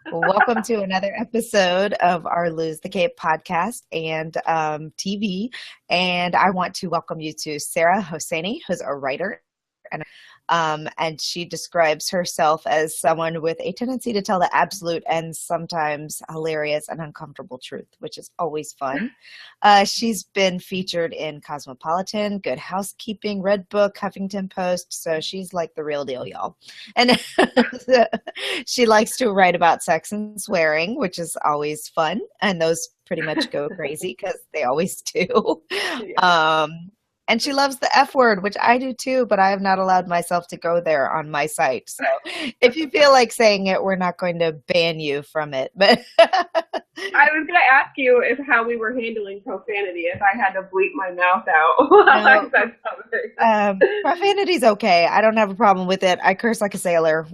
Welcome to another episode of our Lose the Cape podcast and TV. And I want to welcome you to Sarah Hosseini, who's a writer. And she describes herself as someone with a tendency to tell the absolute and sometimes hilarious and uncomfortable truth, which is always fun. She's been featured in Cosmopolitan, Good Housekeeping, Red Book, Huffington Post. So she's like the real deal, y'all. And she likes to write about sex and swearing, which is always fun. And those pretty much go crazy because they always do. Yeah. And she loves the F word, which I do too, but I have not allowed myself to go there on my site. So if you feel like saying it, we're not going to ban you from it. But I was going to ask you if how we were handling profanity, if I had to bleep my mouth out while I no, said something. profanity's okay. I don't have a problem with it. I curse like a sailor.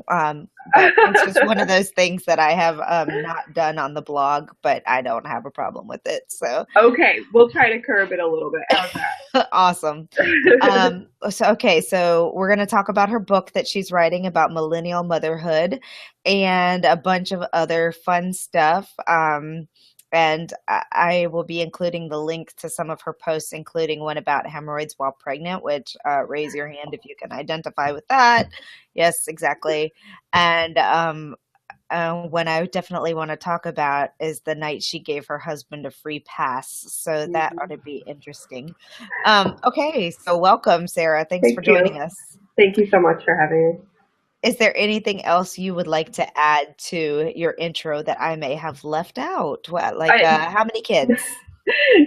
But it's just one of those things that I have not done on the blog, but I don't have a problem with it. So Okay, we'll try to curb it a little bit. How's awesome. that? So we're going to talk about her book that she's writing about millennial motherhood and a bunch of other fun stuff. And I will be including the link to some of her posts, including one about hemorrhoids while pregnant, which raise your hand if you can identify with that. Yes, exactly. And one I definitely want to talk about is the night she gave her husband a free pass. So that ought to be interesting. Okay, so welcome, Sarah. Thanks for Thank you. joining us. Thank you so much for having me. Is there anything else you would like to add to your intro that I may have left out? How many kids?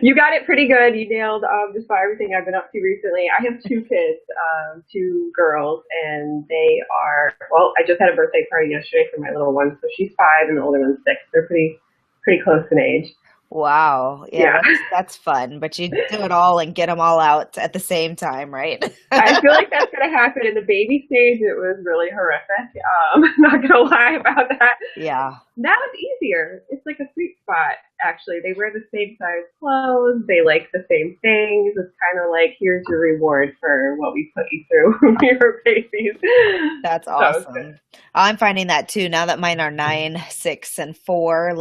You got it pretty good. You nailed just about everything I've been up to recently. I have two kids, two girls, and they are, well, I just had a birthday party yesterday for my little one, so she's 5 and the older one's 6. They're pretty close in age. Wow. Yeah, Yeah. that's fun. But you do it all and get them all out at the same time, right? I feel like that's going to happen in the baby stage. It was really horrific. Not going to lie about that. Yeah. Now it's easier. It's like a sweet spot, actually. They wear the same size clothes. They like the same things. It's kind of like, here's your reward for what we put you through when you were babies. That's So, awesome. I'm finding that too. Now that mine are 9, 6, and 4,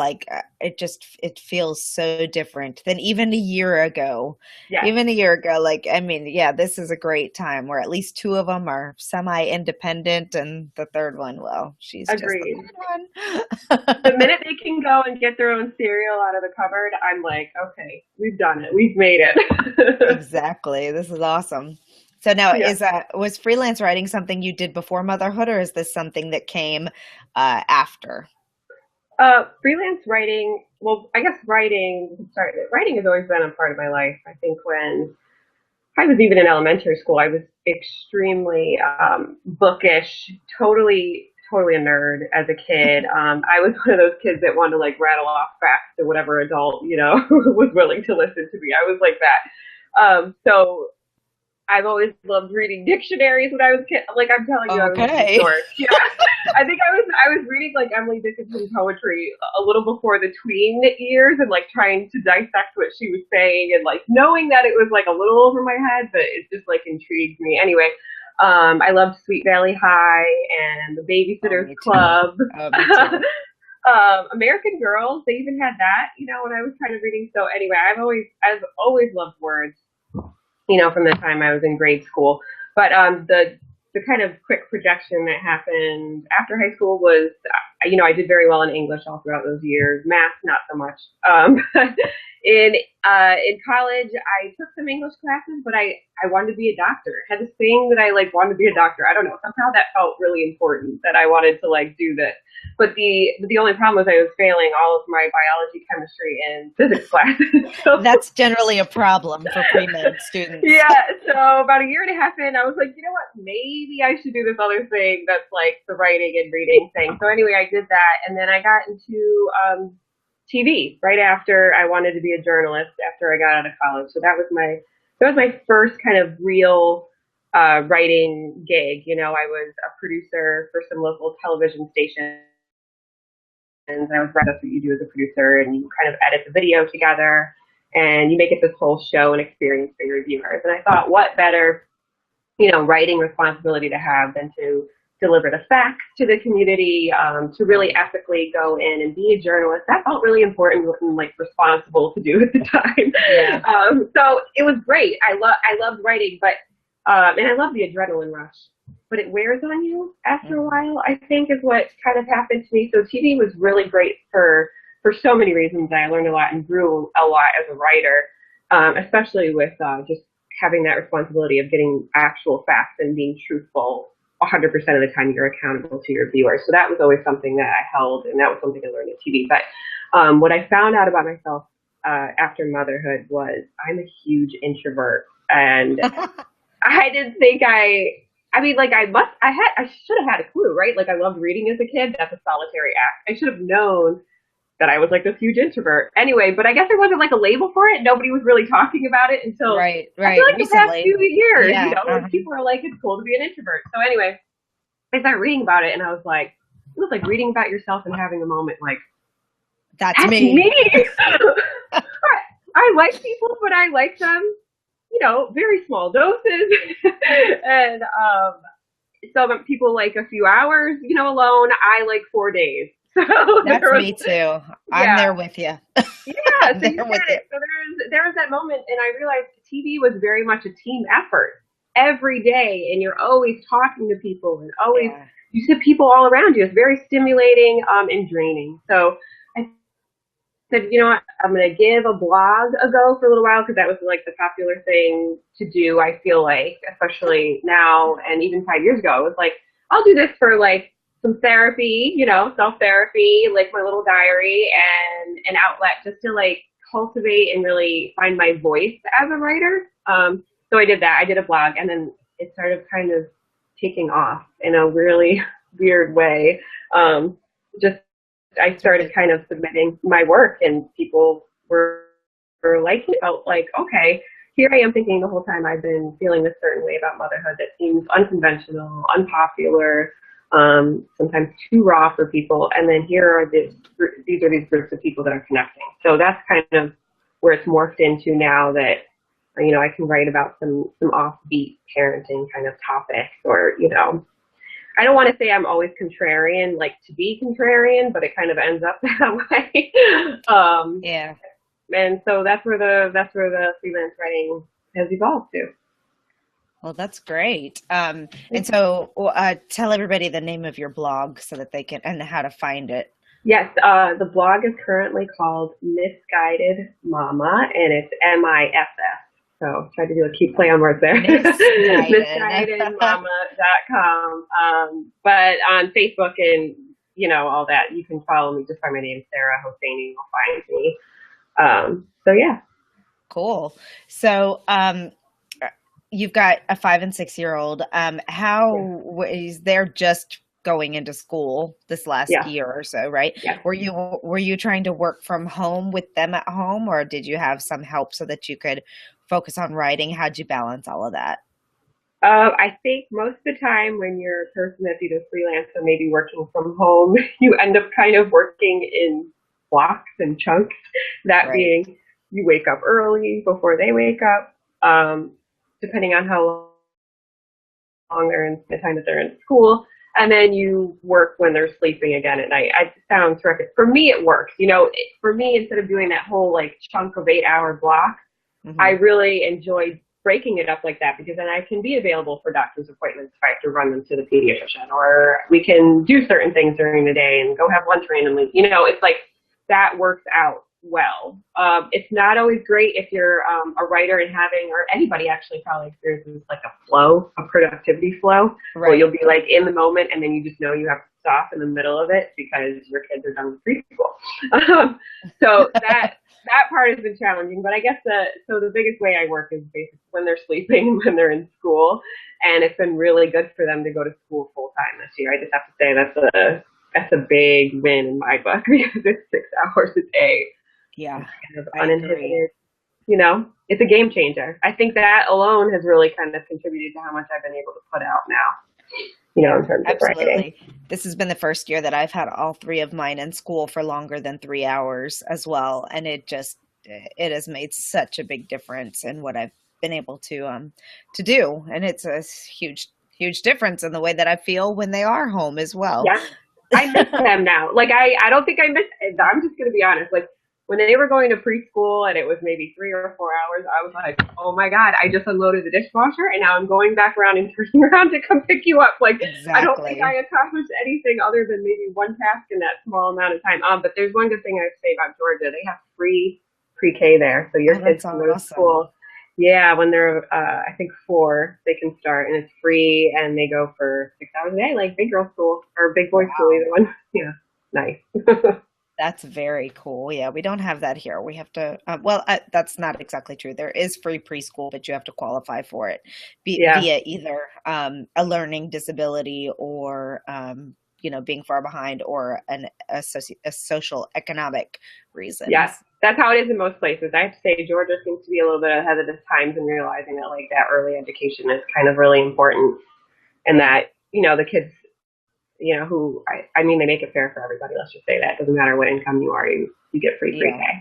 it feels so different than even a year ago. yeah, Even a year ago, yeah, this is a great time where at least 2 of them are semi-independent, and the third one, well, she's just the agreed. third The one. minute they can go and get their own cereal out of the cupboard, I'm like, okay, we've done it. We've made it. Exactly. This is awesome. So now, Yeah. was freelance writing something you did before motherhood, or is this something that came after? Freelance writing, well, I guess writing has always been a part of my life. I think when I was even in elementary school, I was extremely bookish, totally a nerd as a kid. I was one of those kids that wanted to like rattle off facts to whatever adult, was willing to listen to me. I was like that. So I've always loved reading dictionaries when I was a kid. Like I'm telling you, I was a Okay. dork. Yeah, I think I was reading like Emily Dickinson poetry a little before the tween years and like trying to dissect what she was saying and like knowing that it was like a little over my head, but it just like intrigued me. Anyway, I loved Sweet Valley High and The Oh, Babysitter's me too. Club. Oh, me too. American Girls, they even had that, when I was kind of reading. So anyway, I've always loved words, from the time I was in grade school. But the kind of quick projection that happened after high school was, I did very well in English all throughout those years. Math, not so much. In college, I took some English classes, but I wanted to be a doctor. I had this thing that I like wanted to be a doctor. I don't know. Somehow that felt really important that I wanted to like do this. But the only problem was I was failing all of my biology, chemistry, and physics classes. So That's generally a problem for pre-med students. yeah, so about a year and a half in, I was like, you know what? Maybe I should do this other thing that's like the writing and reading thing. So anyway, I did that, and then I got into TV right after I wanted to be a journalist after I got out of college. So that was my first kind of real writing gig. I was a producer for some local television stations. And I was that's what you do as a producer, and you kind of edit the video together, and you make it this whole show and experience for your viewers. And I thought, what better, writing responsibility to have than to deliver the facts to the community, to really ethically go in and be a journalist. That felt really important and like responsible to do at the time. Yeah. So it was great. I loved writing, but and I love the adrenaline rush. But it wears on you after a while, I think, is what kind of happened to me. So TV was really great for so many reasons. I learned a lot and grew a lot as a writer, especially with just having that responsibility of getting actual facts and being truthful 100% of the time. You're accountable to your viewers. So that was always something that I held, and that was something I learned at TV. But what I found out about myself after motherhood was I'm a huge introvert, and I didn't think I mean, like I should have had a clue, right? Like I loved reading as a kid. That's a solitary act. I should have known that I was like this huge introvert. Anyway, but I guess there wasn't like a label for it. Nobody was really talking about it until right. I feel like recently. The past few years, yeah. you know, like people are like, it's cool to be an introvert. So anyway, I started reading about it and I was like, it was like reading about yourself and having a moment like, that's me. I like people, but I like them, you know, very small doses. And some people like a few hours, you know, alone. I like 4 days. So that's me too. I'm there with you. Yeah, so you get it. So there was that moment, and I realized TV was very much a team effort every day, and you're always talking to people, and always you see people all around you. It's very stimulating and draining. So I said, you know what, I'm going to give a blog a go for a little while because that was like the popular thing to do. I feel like, especially now, and even 5 years ago, it was like I'll do this for like some therapy, you know, self-therapy, like my little diary and an outlet just to like cultivate and really find my voice as a writer. So I did that. I did a blog and then it started kind of taking off in a really weird way. I started kind of submitting my work and people were liking it. Felt like, okay, here I am thinking the whole time I've been feeling a certain way about motherhood that seems unconventional, unpopular, sometimes too raw for people. And then these are these groups of people that are connecting. So that's kind of where it's morphed into now that, you know, I can write about some offbeat parenting kind of topics or, you know, I don't want to say I'm always contrarian, like to be contrarian, but it kind of ends up that way. Yeah. And so that's where the freelance writing has evolved to. Well, that's great. And so tell everybody the name of your blog so that they can, and how to find it. Yes, the blog is currently called Misguided Mama, and it's MISS. So try to do a cute play on words there. Misguidedmama.com. But on Facebook and, you know, all that, you can follow me just by my name, Sarah Hosseini. You'll find me. So yeah. Cool. So, you've got a 5 and 6 year old. They're just going into school this last year or so, right? Yeah. Were you trying to work from home with them at home, or did you have some help so that you could focus on writing? How'd you balance all of that? I think most of the time when you're a person that's either freelance or maybe working from home, you end up kind of working in blocks and chunks. That being, you wake up early before they wake up. Depending on how long they're in the time that they're in school, and then you work when they're sleeping again at night. It sounds terrific. For me, it works. You know, for me, instead of doing that whole like chunk of 8-hour block, I really enjoy breaking it up like that because then I can be available for doctor's appointments if I have to run them to the pediatrician, or we can do certain things during the day and go have lunch randomly. You know, it's like that works out well. It's not always great if you're a writer and having, or anybody actually probably experiences like a flow, a productivity flow, where you'll be like in the moment and then you just know you have to stop in the middle of it because your kids are done with preschool. So that part has been challenging, but I guess the biggest way I work is basically when they're sleeping, when they're in school, and it's been really good for them to go to school full time this year. I just have to say that's a big win in my book because it's 6 hours a day. Yeah, kind of uninhibited. You know, it's a game changer. I think that alone has really kind of contributed to how much I've been able to put out now. You know, in terms of writing. This has been the first year that I've had all 3 of mine in school for longer than 3 hours as well, and it has made such a big difference in what I've been able to do, and it's a huge huge difference in the way that I feel when they are home as well. Yeah. I miss them now. Like I don't think I miss. I'm just gonna be honest. Like when they were going to preschool and it was maybe 3 or 4 hours, I was like, oh my god, I just unloaded the dishwasher and now I'm going back around and turning around to come pick you up. Like I don't think Exactly. I accomplished anything other than maybe one task in that small amount of time. But there's one good thing I have to say about Georgia. They have free pre-K there, so your Oh, kids that's can go to awesome. school. Yeah, when they're I think 4, they can start, and it's free, and they go for 6 hours a day, like big girl school or big boy school, Wow. either one. Yeah, nice. That's very cool. Yeah, we don't have that here. We have to, that's not exactly true. There is free preschool, but you have to qualify for it Yeah, via either a learning disability or, being far behind or a social economic yes, reasons. that's how it is in most places. I have to say, Georgia seems to be a little bit ahead of the times in realizing that like that early education is kind of really important, and Yeah. that the kids, who I mean, they make it fair for everybody. Let's just say that it doesn't matter what income you are, you get free pre-K. Yeah.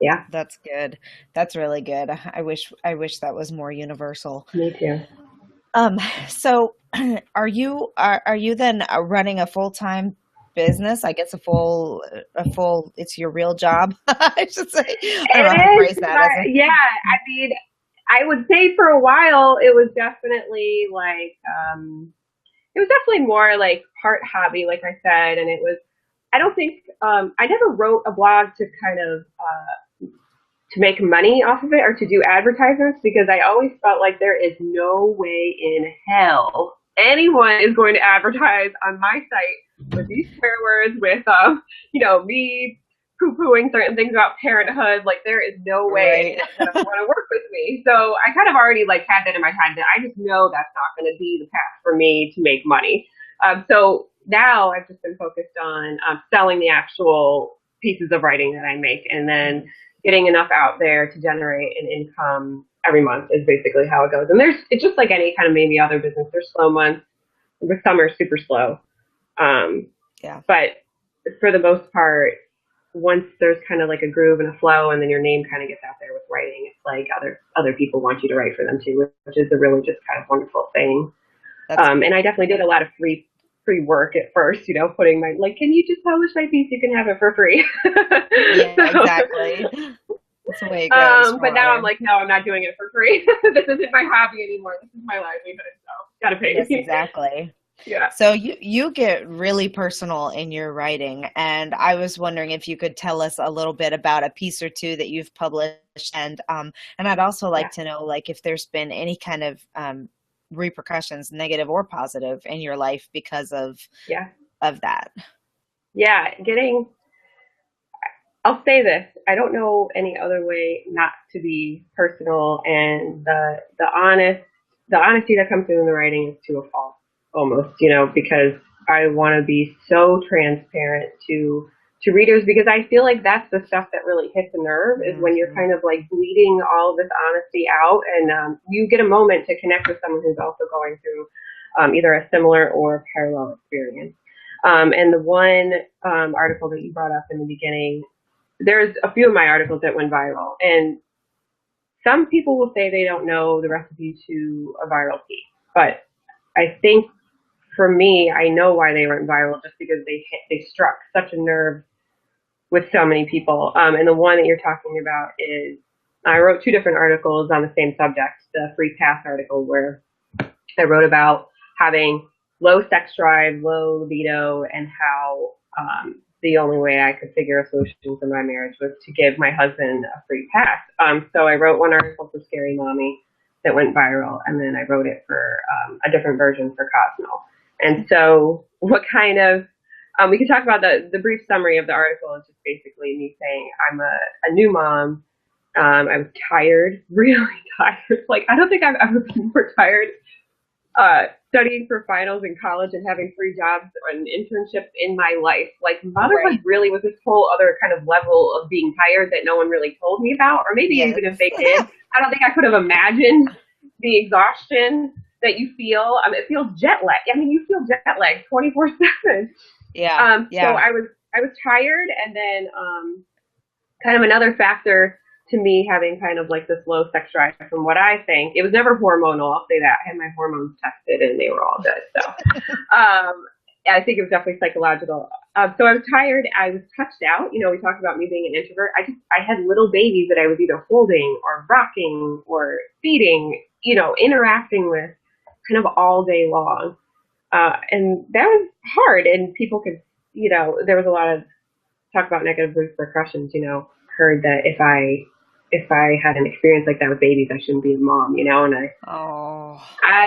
Yeah, That's good. That's really good. I wish that was more universal. me too. Um, so are you then running a full-time business? I guess a full it's your real job, I should say. I don't It know how to is, phrase that as a yeah. I mean, I would say for a while it was definitely like it was definitely more like part hobby, like I said, and it was. I don't think I never wrote a blog to kind of to make money off of it or to do advertisements because I always felt like there is no way in hell anyone is going to advertise on my site with these swear words, with me poo-pooing certain things about parenthood. Like there is no way right. anyone's gonna want to work with me. So I kind of already like had that in my head that I just know that's not going to be the path for me to make money. So now I've just been focused on selling the actual pieces of writing that I make, and then getting enough out there to generate an income every month is basically how it goes. And it's just like any kind of maybe other business. There's slow months. The summer is super slow. Um, Yeah. but for the most part, once there's kind of like a groove and a flow, and then your name kind of gets out there with writing, it's like other people want you to write for them too, which is a really just kind of wonderful thing. That's And I definitely did a lot of free work at first, putting my like, can you just publish my piece? You can have it for free. yeah, So exactly. That's the way it goes But for now I'm other. like, no, I'm not doing it for free. This isn't my hobby anymore. This is my livelihood. So gotta pay Yes, me. exactly. Yeah, So you get really personal in your writing, and I was wondering if you could tell us a little bit about a piece or two that you've published, and I'd also yeah, like to know like if there's been any kind of repercussions, negative or positive, in your life because yeah, of that. yeah. I'll say this. I don't know any other way not to be personal, and the honesty that comes through in the writing is to a fault, almost, because I want to be so transparent to readers, because I feel like that's the stuff that really hits a nerve, is when you're Mhm. kind of like bleeding all of this honesty out, and you get a moment to connect with someone who's also going through either a similar or parallel experience. And the one article that you brought up in the beginning, there's a few of my articles that went viral, and some people will say they don't know the recipe to a viral piece, but I think for me, I know why they went viral, just because they struck such a nerve with so many people. And the one that you're talking about is, I wrote 2 different articles on the same subject. The free pass article, where I wrote about having low sex drive, low libido, and how the only way I could figure a solution for my marriage was to give my husband a free pass. So I wrote one article for Scary Mommy that went viral, and then I wrote it for a different version for Cosmo. And so, what kind of we could talk about the brief summary of the article. Is just basically me saying I'm a new mom. I was tired, really tired. Like I don't think I've ever been more tired studying for finals in college and having 3 jobs and internships in my life. Like motherhood Right. really was this whole other kind of level of being tired that no one really told me about, or maybe Yes. even if they did, I don't think I could have imagined the exhaustion that you feel. It feels jet lag. I mean, you feel jet lag 24/7. Yeah. So Yeah. I was tired, and then kind of another factor. to me having kind of like this low sex drive from what I think. It was never hormonal, I'll say that. I had my hormones tested and they were all good. So I think it was definitely psychological. So I was tired. I was touched out. You know, we talked about me being an introvert. I had little babies that I was either holding or rocking or feeding, you know, interacting with kind of all day long. And that was hard. And people could, you know, there was a lot of talk about negative repercussions, you know, heard that if I had an experience like that with babies, I shouldn't be a mom, you know, and Oh.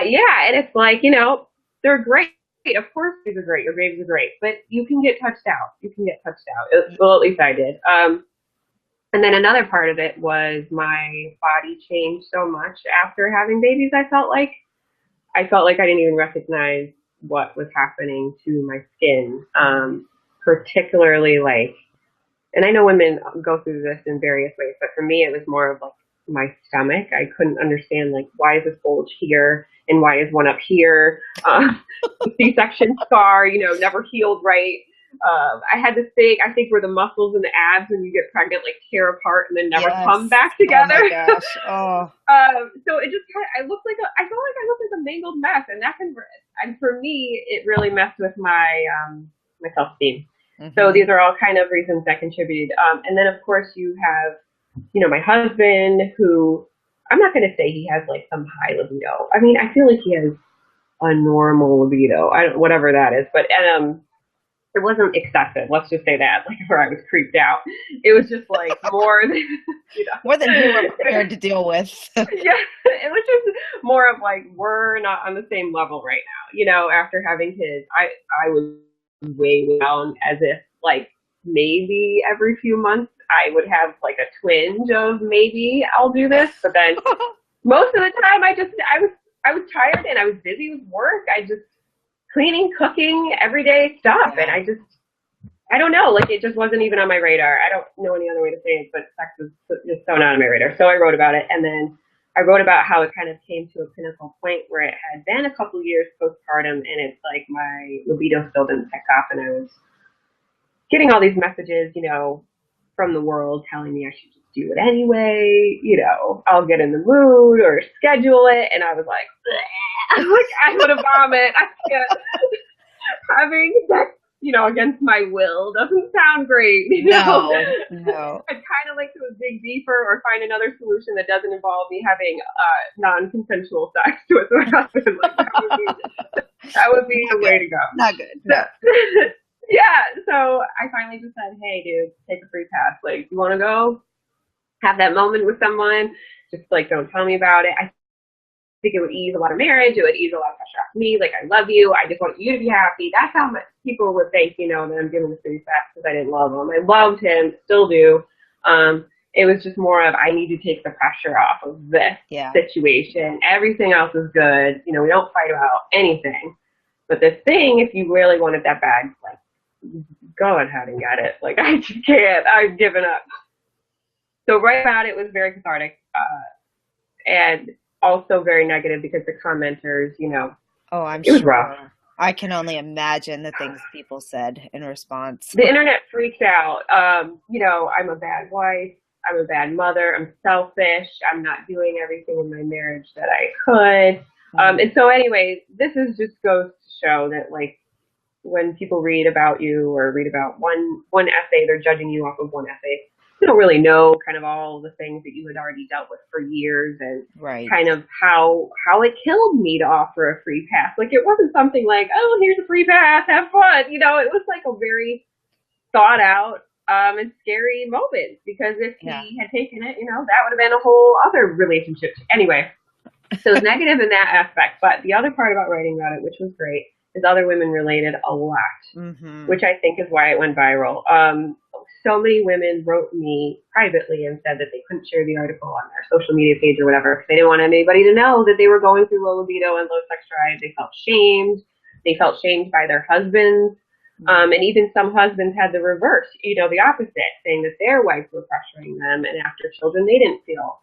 yeah, and it's like, you know, they're great. Of course, babies are great. Your babies are great, but you can get touched out. You can get touched out. Well, at least I did. And then another part of it was my body changed so much after having babies. I felt like I didn't even recognize what was happening to my skin. Particularly like, and I know women go through this in various ways, but for me, it was more of like my stomach. I couldn't understand like, why is this bulge here and why is one up here? C-section scar, you know, never healed right. I had this thing, I think, where the muscles and the abs when you get pregnant like tear apart and then never come back together. Oh my gosh. Oh. So it just kind of, I felt like I looked like a mangled mess, and and for me, it really messed with my my self-esteem. Mm-hmm. So these are all kind of reasons that contributed. And then of course you have, you know, my husband, who I'm not going to say he has like some high libido. I mean, I feel like he has a normal libido, whatever that is, but it wasn't excessive. Let's just say that, like where I was creeped out. It was just like more than, you know, more than you were prepared to deal with. Yeah, it was just more of like, we're not on the same level right now. You know, after having kids, I was way down, as if like maybe every few months I would have like a twinge of maybe I'll do this, but then most of the time I was tired and I was busy with work. I just cleaning, cooking, everyday stuff, and I don't know, like it just wasn't even on my radar. I don't know any other way to say it, but sex was just so not on my radar. So I wrote about it, and then I wrote about how it kind of came to a pinnacle point where it had been a couple years postpartum, and it's like my libido still didn't pick up, and I was getting all these messages, you know, from the world telling me I should just do it anyway, you know, I'll get in the mood or schedule it, and I was like, like I would have vomit. I can't. Having sex, you know, against my will doesn't sound great. You know? No. I'd kind of like to dig deeper or find another solution that doesn't involve me having non-consensual sex with my husband. Like, that would be the way to go. Not good. No. Yeah. So I finally just said, hey, dude, take a free pass. Like, you want to go have that moment with someone? Just like, don't tell me about it. I think it would ease a lot of marriage. It would ease a lot of pressure off me. Like, I love you. I just want you to be happy. That's how much people would think, you know, that I'm giving this free pass because I didn't love him. I loved him, still do. It was just more of, I need to take the pressure off of this situation. Everything else is good. You know, we don't fight about anything. But this thing, if you really wanted that bad, like, go ahead and get it. Like, I just can't. I've given up. So right about it was very cathartic. And also very negative because the commenters, you know, it was rough. I can only imagine the things people said in response. The internet freaked out. You know, I'm a bad wife. I'm a bad mother. I'm selfish. I'm not doing everything in my marriage that I could. And so anyway, this is just goes to show that, like, when people read about you or read about one essay, they're judging you off of one essay. You don't really know kind of all the things that you had already dealt with for years, and kind of how it killed me to offer a free pass. Like, it wasn't something like, oh, here's a free pass, have fun. You know, it was like a very thought out and scary moment, because if he had taken it, you know, that would have been a whole other relationship. Anyway, so it's negative in that aspect. But the other part about writing about it, which was great, is other women related a lot, which I think is why it went viral. So many women wrote me privately and said that they couldn't share the article on their social media page or whatever. They didn't want anybody to know that they were going through low libido and low sex drive. They felt shamed. They felt shamed by their husbands. And even some husbands had the reverse, you know, the opposite, saying that their wives were pressuring them, and after children, they didn't feel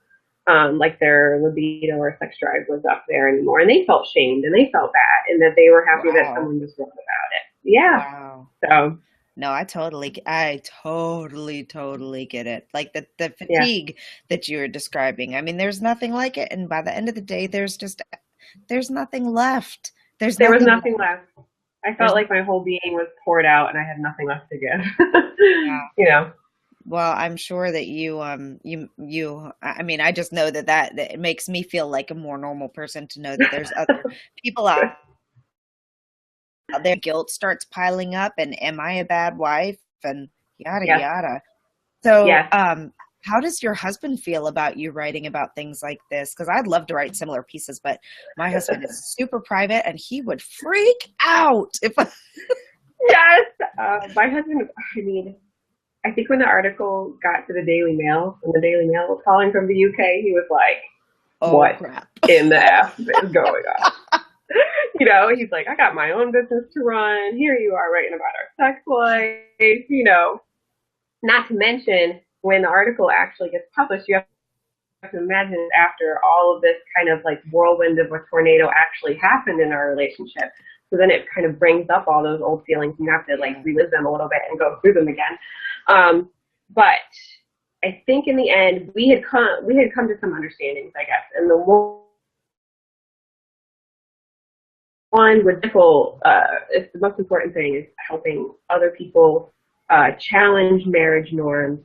like their libido or sex drive was up there anymore. And they felt shamed and they felt bad, and that they were happy that someone just wrote about it. Yeah. Wow. So No, I totally get it. Like the Yeah, fatigue that you were describing. I mean, there's nothing like it. And by the end of the day, there's nothing left. There's there was nothing nothing left. left. I There's felt no, like my whole being was poured out and I had nothing left to give. yeah. You know, Well, I'm sure that I mean, I just know that it makes me feel like a more normal person to know that there's other people out there. Guilt starts piling up, and am I a bad wife? And yada yes, yada. So, yes. how does your husband feel about you writing about things like this? Because I'd love to write similar pieces, but my husband is super private, and he would freak out if I, Yes. My husband, I mean, I think when the article got to the Daily Mail, when the Daily Mail was calling from the UK, he was like, oh what crap. in the F is going on? You know, he's like, I got my own business to run. Here you are writing about our sex life, you know. Not to mention, when the article actually gets published, you have to imagine after all of this kind of like whirlwind of a tornado actually happened in our relationship. So then it kind of brings up all those old feelings and you have to like Yeah. relive them a little bit and go through them again. But I think in the end we had come to some understandings, I guess. And the one with people, it's the most important thing is helping other people challenge marriage norms,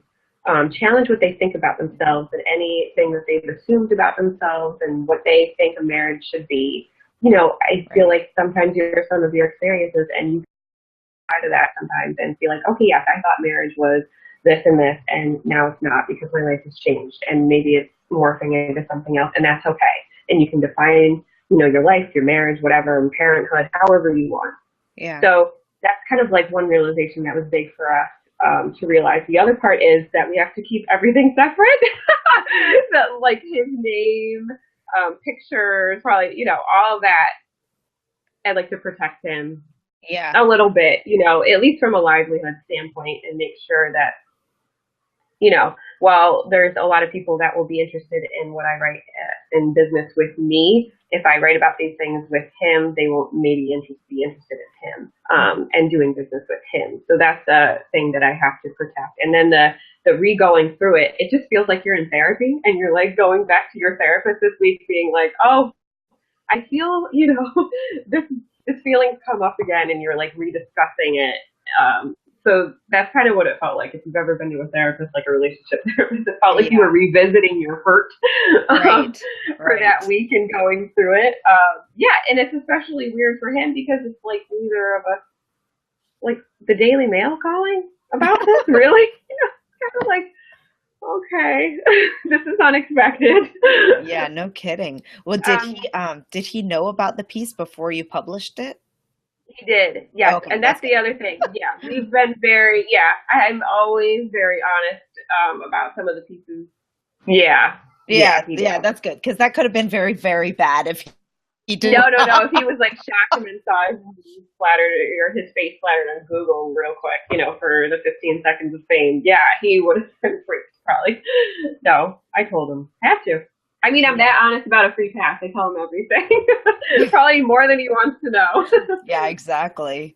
challenge what they think about themselves and anything that they've assumed about themselves and what they think a marriage should be. You know, I feel Right. like sometimes you hear some of your experiences and you out of that sometimes and feel like, okay, yes, I thought marriage was this, and now it's not because my life has changed, and maybe it's morphing into something else, and that's okay. And you can define, you know, your life, your marriage, whatever, and parenthood, however you want. Yeah. So that's kind of like one realization that was big for us to realize. The other part is that we have to keep everything separate. That like his name, pictures, probably, you know, all of that. I'd like to protect him Yeah. a little bit, you know, at least from a livelihood standpoint, and make sure that, you know, while there's a lot of people that will be interested in what I write in business with me, if I write about these things with him, they will maybe be interested in him and doing business with him. So that's the thing that I have to protect. And then the re-going through it, it just feels like you're in therapy and you're like going back to your therapist this week being like, oh, I feel, you know, this feeling's come up again, and you're like rediscussing it. So that's kind of what it felt like. If you've ever been to a therapist, like a relationship therapist, it felt like you Yeah. were revisiting your hurt Right. for Right. that week and going through it. Yeah, and it's especially weird for him because it's like neither of us, like the Daily Mail calling about this, really? You know, kind of like, okay, this is unexpected. Yeah, no kidding. Well, um, did he know about the piece before you published it? He did, yes. Okay, And that's that's the good. other thing. Yeah, we've been very, yeah, I'm always very honest about some of the pieces. Yeah, Yeah, yeah, he yeah, did. that's good because that could have been very, very bad if he didn't. No, no, no. If he was like shocked and then saw his name splattered or his face splattered on Google real quick, you know, for the 15 seconds of fame, yeah, he would have been freaked probably. No, I told him. Have to. I mean, I'm Yeah. that honest about a free pass. I tell him everything. Probably more than he wants to know. Yeah, exactly.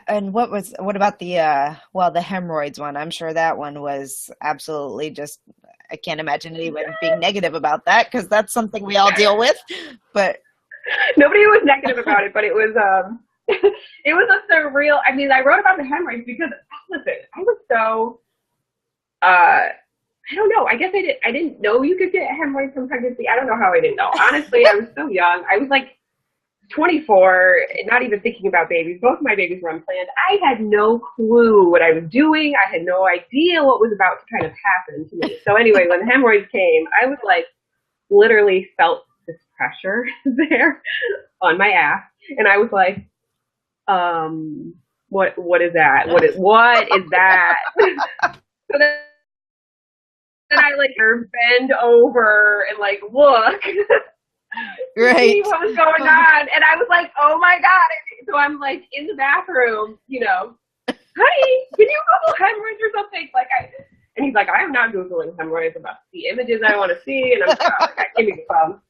And what about the hemorrhoids one? I'm sure that one was absolutely just, I can't imagine anyone being negative about that because that's something we all deal with. But Nobody was negative about it, but it was it was a surreal. I mean, I wrote about the hemorrhoids because listen, I was so I don't know. I guess I didn't know you could get hemorrhoids from pregnancy. I don't know how I didn't know. Honestly, I was so young. I was like 24, not even thinking about babies. Both my babies were unplanned. I had no clue what I was doing. I had no idea what was about to kind of happen to me. So anyway, when the hemorrhoids came, I was like literally felt this pressure there on my ass, and I was like, what is that? What is that? So then I like bend over and like look to see right. what was going on, and I was like, oh my god! So I'm like in the bathroom, you know, honey, can you Google hemorrhoids or something? And he's like, I am not Googling hemorrhoids. I'm about to see images I want to see, and I'm like, oh, give me the phone.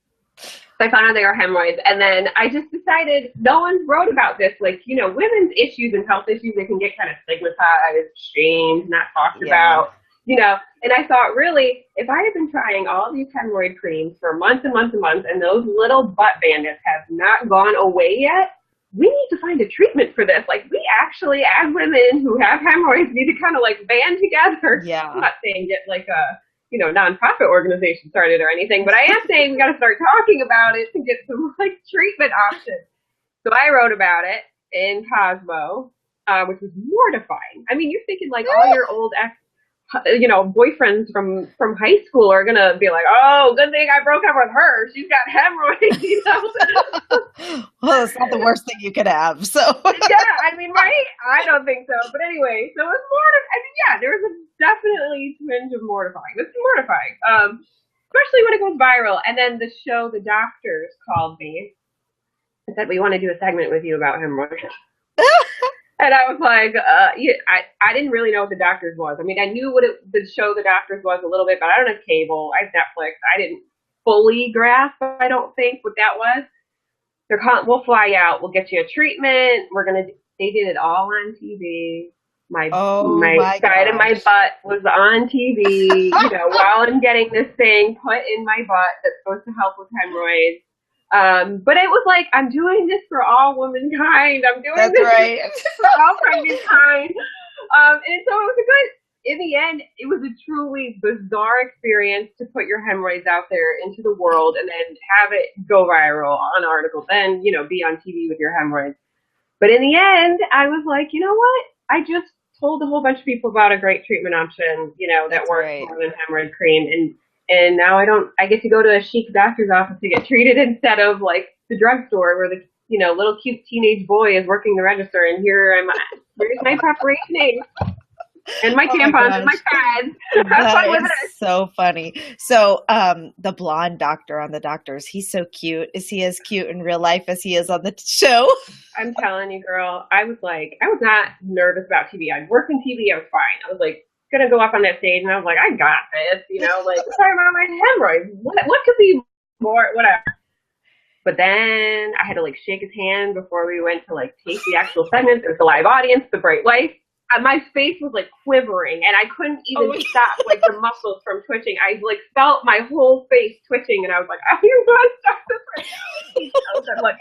So I found out they were hemorrhoids, and then I just decided no one wrote about this. Like, women's issues and health issues, they can get kind of stigmatized, shamed, not talked Yeah. about, And I thought, really, if I have been trying all these hemorrhoid creams for months and months and months, and those little butt bandits have not gone away yet, we need to find a treatment for this. Like, we actually, as women who have hemorrhoids, need to kind of like band together. Yeah. I'm not saying get like a nonprofit organization started or anything, but I am saying we got to start talking about it to get some like treatment options. So I wrote about it in Cosmo, which was mortifying. I mean, you're thinking like all your old boyfriends from high school are gonna be like, oh, good thing I broke up with her. She's got hemorrhoids. Well, it's not the worst thing you could have. So Yeah, I mean, right? I don't think so. But anyway, so it's mortifying. I mean, yeah, there was a definitely twinge of mortifying. It's mortifying, especially when it goes viral. And then the show, The Doctors, called me and said, we want to do a segment with you about hemorrhoids. And I was like, yeah, I didn't really know what The Doctors was. I mean, I knew what the show The Doctors was a little bit, but I don't have cable. I have Netflix. I didn't fully grasp, I don't think, what that was. We'll fly out. We'll get you a treatment. They did it all on TV. My side of my butt was on TV, while I'm getting this thing put in my butt that's supposed to help with hemorrhoids. But it was like, I'm doing this for all womankind. I'm doing this for all pregnant kind. And so it was in the end, it was a truly bizarre experience to put your hemorrhoids out there into the world and then have it go viral on articles and, be on TV with your hemorrhoids. But in the end, I was like, you know what? I just told a whole bunch of people about a great treatment option, that works more than hemorrhoid cream. And now I get to go to a chic doctor's office to get treated instead of like the drugstore where the, little cute teenage boy is working the register. And here's my preparation aid. And my tampons and my pads. That is so funny. So, the blonde doctor on The Doctors, he's so cute. Is he as cute in real life as he is on the show? I'm telling you, girl, I was not nervous about TV. I'd worked in TV, I was fine. I was like, gonna go up on that stage, and I was like, I got this, like, sorry about my hemorrhoids. What could be more, whatever. But then I had to like shake his hand before we went to like take the actual segments. It was a live audience, the bright lights. My face was like quivering, and I couldn't even stop like the muscles from twitching. I like felt my whole face twitching, and I was like, "I'm going to stop this right now."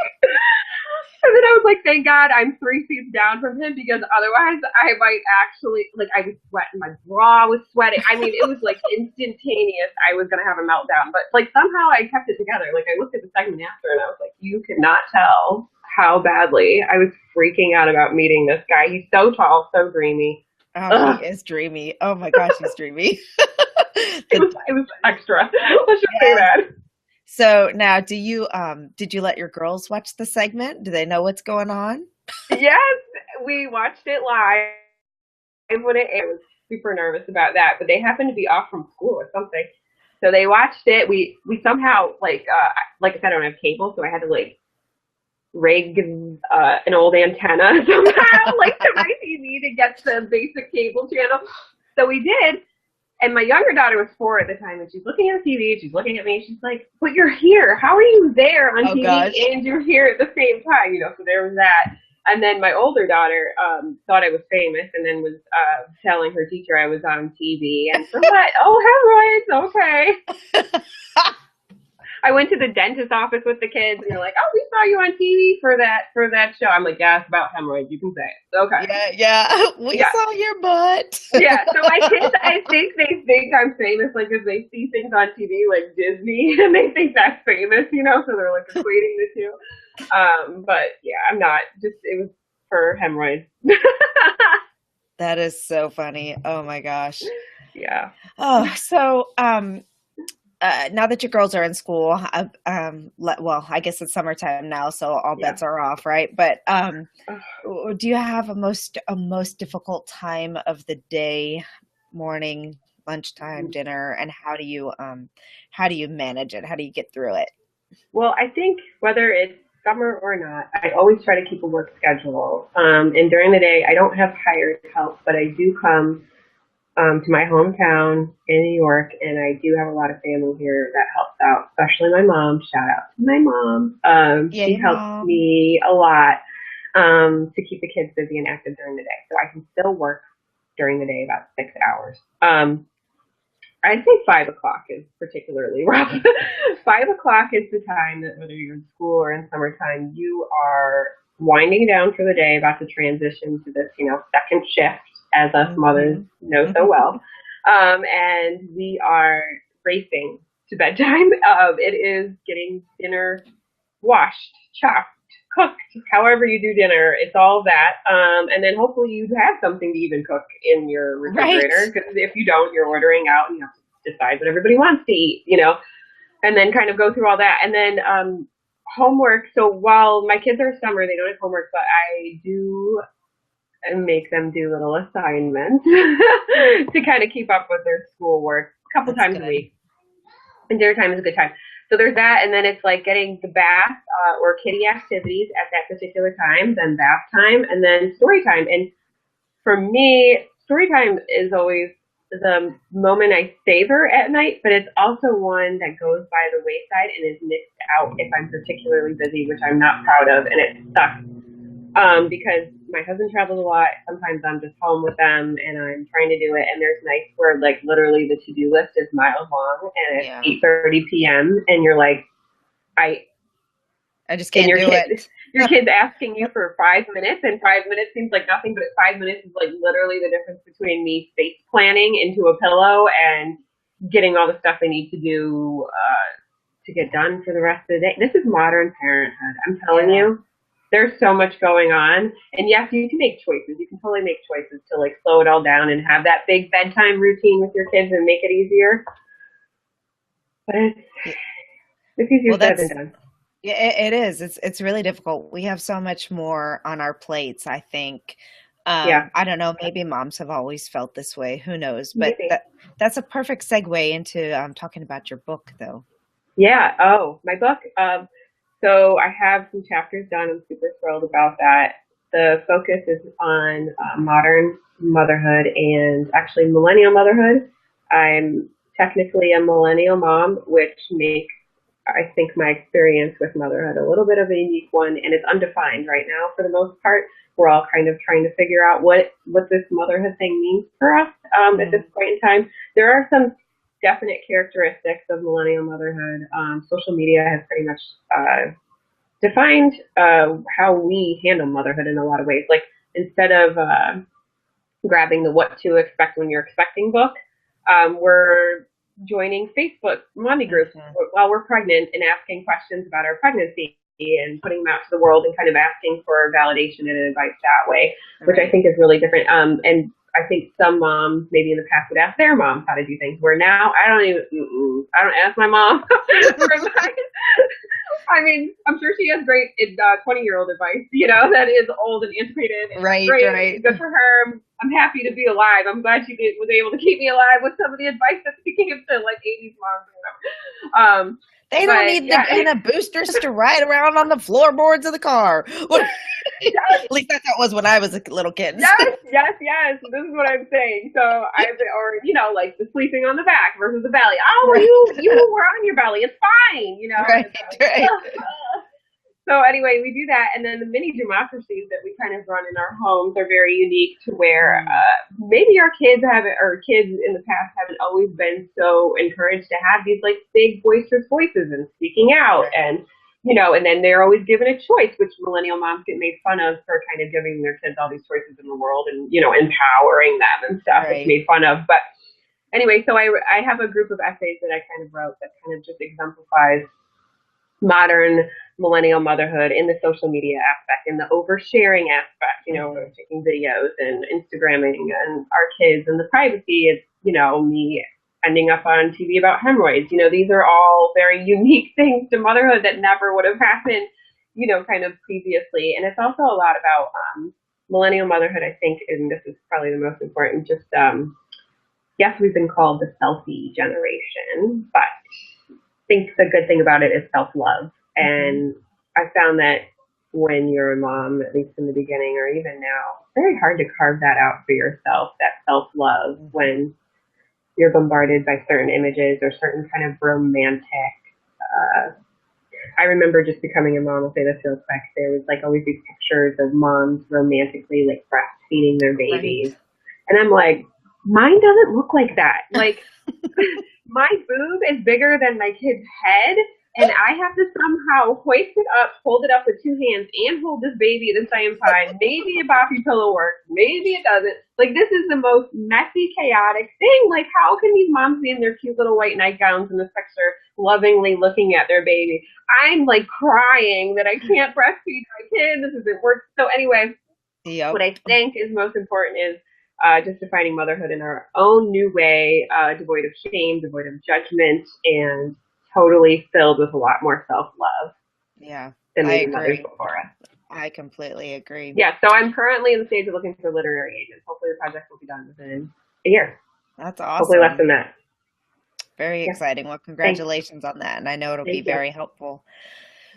And then I was like, "Thank God I'm 3 feet down from him, because otherwise I might actually I was sweating. My bra was sweating. I mean, it was like instantaneous. I was gonna have a meltdown, but like somehow I kept it together. Like I looked at the segment after, and I was like, you could not tell how badly I was freaking out about meeting this guy. He's so tall, so dreamy. Oh, he is dreamy. Oh my gosh, he's dreamy. it was extra. Let's just say that. So now, did you let your girls watch the segment? Do they know what's going on? Yes, we watched it live when it aired. I was super nervous about that, but they happened to be off from school or something. So they watched it. We somehow like I said, I don't have cable, so I had to like rig an old antenna somehow like to my TV to get the basic cable channel. So we did. And my younger daughter was 4 at the time, and she's looking at the TV, she's looking at me, she's like, but you're here. How are you there on TV and you're here at the same time? So there was that. And then my older daughter thought I was famous and then was telling her teacher I was on TV. And so what? Oh, hemorrhoids, okay. I went to the dentist office with the kids, and they're like, "Oh, we saw you on TV for that show." I'm like, "Yeah, it's about hemorrhoids. You can say it." Okay. Yeah. We saw your butt. Yeah. So my kids, I think they think I'm famous, like if they see things on TV like Disney, and they think that's famous, So they're like equating the two. But yeah, I'm not. Just it was for hemorrhoids. That is so funny. Oh my gosh. Yeah. Oh, so now that your girls are in school, well, I guess it's summertime now, so all bets are off, right? But do you have a most difficult time of the day, morning, lunchtime, dinner, and how do you manage it? How do you get through it? Well, I think whether it's summer or not, I always try to keep a work schedule. And during the day, I don't have hired help, but I do come to my hometown in New York, and I do have a lot of family here that helps out, especially my mom. Shout out to my mom. She Yay, helps mom. me a lot to keep the kids busy and active during the day, so I can still work during the day about 6 hours. I'd say 5 o'clock is particularly rough. 5 o'clock is the time that whether you're in school or in summertime, you are winding down for the day, about to transition to this, second shift, as us mothers Hmm. know so well. And we are racing to bedtime. It is getting dinner washed, chopped, cooked, however you do dinner. It's all that. And then hopefully you have something to even cook in your Right. refrigerator, because if you don't, you're ordering out and you have to decide what everybody wants to eat, and then kind of go through all that. And then homework. So while my kids are summer, they don't have homework, but I do make them do little assignments to kind of keep up with their schoolwork a couple That's times a good. week. And dinner time is a good time. So there's that, and then it's like getting the bath or kitty activities at that particular time, then bath time, and then story time. And for me, story time is always the moment I savor at night, but it's also one that goes by the wayside and is missed out if I'm particularly busy, which I'm not proud of, and it sucks. Because my husband travels a lot. Sometimes I'm just home with them and I'm trying to do it. And there's nights where like literally the to-do list is miles long and it's Yeah. 8:30 p.m. and you're like, I I just and can't do it. your kid's asking you for 5 minutes, and 5 minutes seems like nothing, but 5 minutes is like literally the difference between me face planning into a pillow and getting all the stuff I need to do to get done for the rest of the day. This is modern parenthood. I'm telling Yeah. you, there's so much going on. And yes, you can make choices. You can totally make choices to like slow it all down and have that big bedtime routine with your kids and make it easier. But Yeah. it's easier Well, said than that's done. yeah, it is. It's really difficult. We have so much more on our plates, I think. Yeah, I don't know, maybe moms have always felt this way. Who knows? But maybe. that's a perfect segue into talking about your book, though. Yeah. Oh, my book. So I have some chapters done. I'm super thrilled about that. The focus is on modern motherhood and actually millennial motherhood. I'm technically a millennial mom, which makes I think my experience with motherhood a little bit of a unique one, and it's undefined right now for the most part. We're all kind of trying to figure out what this motherhood thing means for us at this Mm, point in time. There are some definite characteristics of millennial motherhood. Social media has pretty much defined how we handle motherhood in a lot of ways. Like instead of grabbing the what to expect when you're expecting book, we're joining Facebook mommy groups mhm. while we're pregnant and asking questions about our pregnancy and putting them out to the world and kind of asking for validation and advice that way, which I Right. think is really different. And I think some moms maybe in the past would ask their moms how to do things, where now I don't ask my mom for advice. I mean, I'm sure she has great 20-year-old advice, that is old and antiquated and Right, great. right. Good for her. I'm happy to be alive. I'm glad she was able to keep me alive with some of the advice that she gave to like 80s moms. They don't But need the yeah, kind of boosters to ride around on the floorboards of the car. yes, At least that's how it was when I was a little kid. yes, yes, yes. This is what I'm saying. So like the sleeping on the back versus the belly. Oh, well, Right, you were on your belly. It's fine. right, And it's like, right. so anyway, we do that, and then the mini democracies that we kind of run in our homes are very unique to where Mm, maybe our kids haven't, or kids in the past haven't always been so encouraged to have these like big boisterous voices and speaking out, right, and then they're always given a choice, which millennial moms get made fun of for kind of giving their kids all these choices in the world and empowering them and stuff. It's right. made fun of, but anyway, so I have a group of essays that I kind of wrote that kind of just exemplifies modern millennial motherhood in the social media aspect, in the oversharing aspect, Hmm. taking videos and Instagramming and our kids and the privacy. It's, me ending up on TV about hemorrhoids. These are all very unique things to motherhood that never would have happened, kind of previously. And it's also a lot about millennial motherhood, I think, and this is probably the most important, just, yes, we've been called the selfie generation, but think the good thing about it is self love. Hmm. And I found that when you're a mom, at least in the beginning or even now, it's very hard to carve that out for yourself, that self love, Hmm. when you're bombarded by certain images or certain kind of romantic, uh, I remember just becoming a mom. I'll say this real quick. There was like always these pictures of moms romantically like breastfeeding their Right. babies. And I'm like, mine doesn't look like that. Like my boob is bigger than my kid's head, and I have to somehow hoist it up, hold it up with two hands, and hold this baby at the same time. Maybe a boppy pillow works, maybe it doesn't. Like this is the most messy, chaotic thing. Like how can these moms be in their cute little white nightgowns in this picture, lovingly looking at their baby? I'm like crying that I can't breastfeed my kid. This isn't work. So anyway, what Yep. I think is most important is just defining motherhood in our own new way, devoid of shame, devoid of judgment, and totally filled with a lot more self-love Yeah, than I maybe mothers agree. before us. I completely agree. Yeah, so I'm currently in the stage of looking for literary agents. Hopefully the project will be done within a year. That's Hopefully less awesome. than that. Very Yeah, exciting. Well, thanks. congratulations on that. And I know it'll be Thank you. very helpful.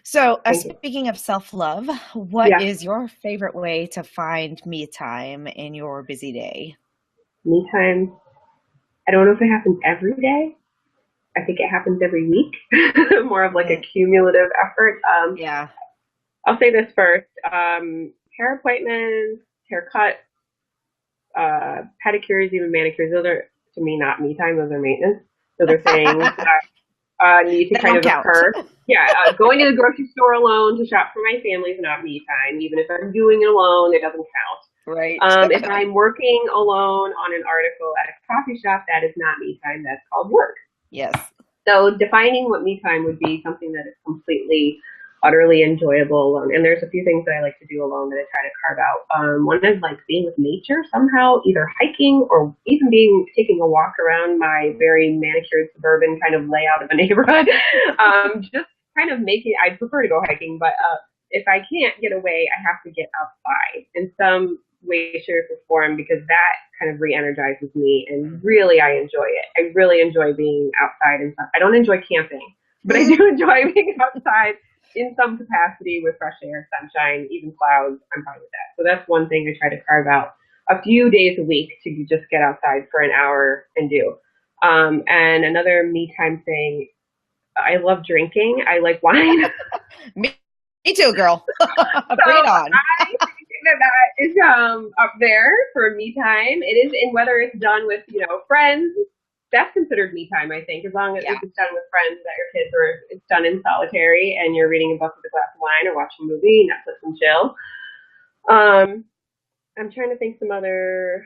So, Thank you. speaking of self-love, what Yeah, is your favorite way to find me time in your busy day? me time. I don't know if it happens every day. I think it happens every week. More of like a Mm, cumulative effort. yeah. I'll say this first. Hair appointments, haircut, pedicures, even manicures, those are, to me, not me time. Those are maintenance. Those are things that need to They kind don't of count. occur. Yeah, going to the grocery store alone to shop for my family is not me time. Even if I'm doing it alone, it doesn't count. Right. If I'm working alone on an article at a coffee shop, that is not me time. That's called work. Yes. So defining what me time would be something that is completely, utterly enjoyable alone. And there's a few things that I like to do alone that I try to carve out. One is like being with nature somehow, either hiking or even taking a walk around my very manicured suburban kind of layout of a neighborhood. Just kind of making, I prefer to go hiking, but if I can't get away, I have to get outside in some way, shape, or form because that kind of re-energizes me and Mhm. really I enjoy it. I really enjoy being outside and stuff. I don't enjoy camping, but I do enjoy being outside in some capacity with fresh air, sunshine, even clouds. I'm fine with that. So that's one thing I try to carve out a few days a week to just get outside for an hour and do. And another me time thing, I love drinking. I like wine. Me, me too, girl. So Bring it on. I think that is up there for me time. It is, and whether it's done with friends, that's considered me time. I think as long as Yeah. if it's done with friends that your kids, or if it's done in solitary and you're reading a book with a glass of wine or watching a movie, Netflix and chill. Um, I'm trying to think some other.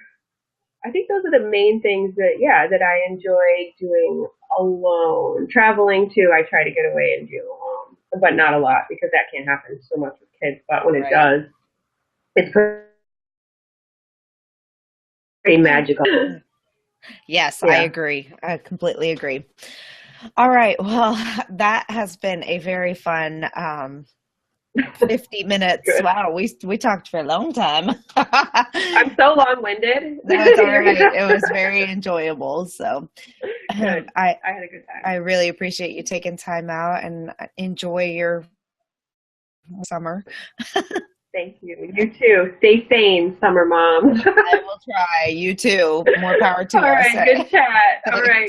I think those are the main things that I enjoy doing alone. Traveling too, I try to get away and do alone, but not a lot because that can't happen so much with kids. But when it Right. does, it's pretty magical. Yes, I Yeah, agree. I completely agree. All right. Well, that has been a very fun 50 minutes. good. Wow, we talked for a long time. I'm so long-winded. No, it's all right. It was very enjoyable. So, Good. I I had a good I time. really appreciate you taking time out and enjoy your summer. Thank you. You too. Stay sane, summer moms. I will try. You too. More power to All us. right. Good chat. All right. Thanks.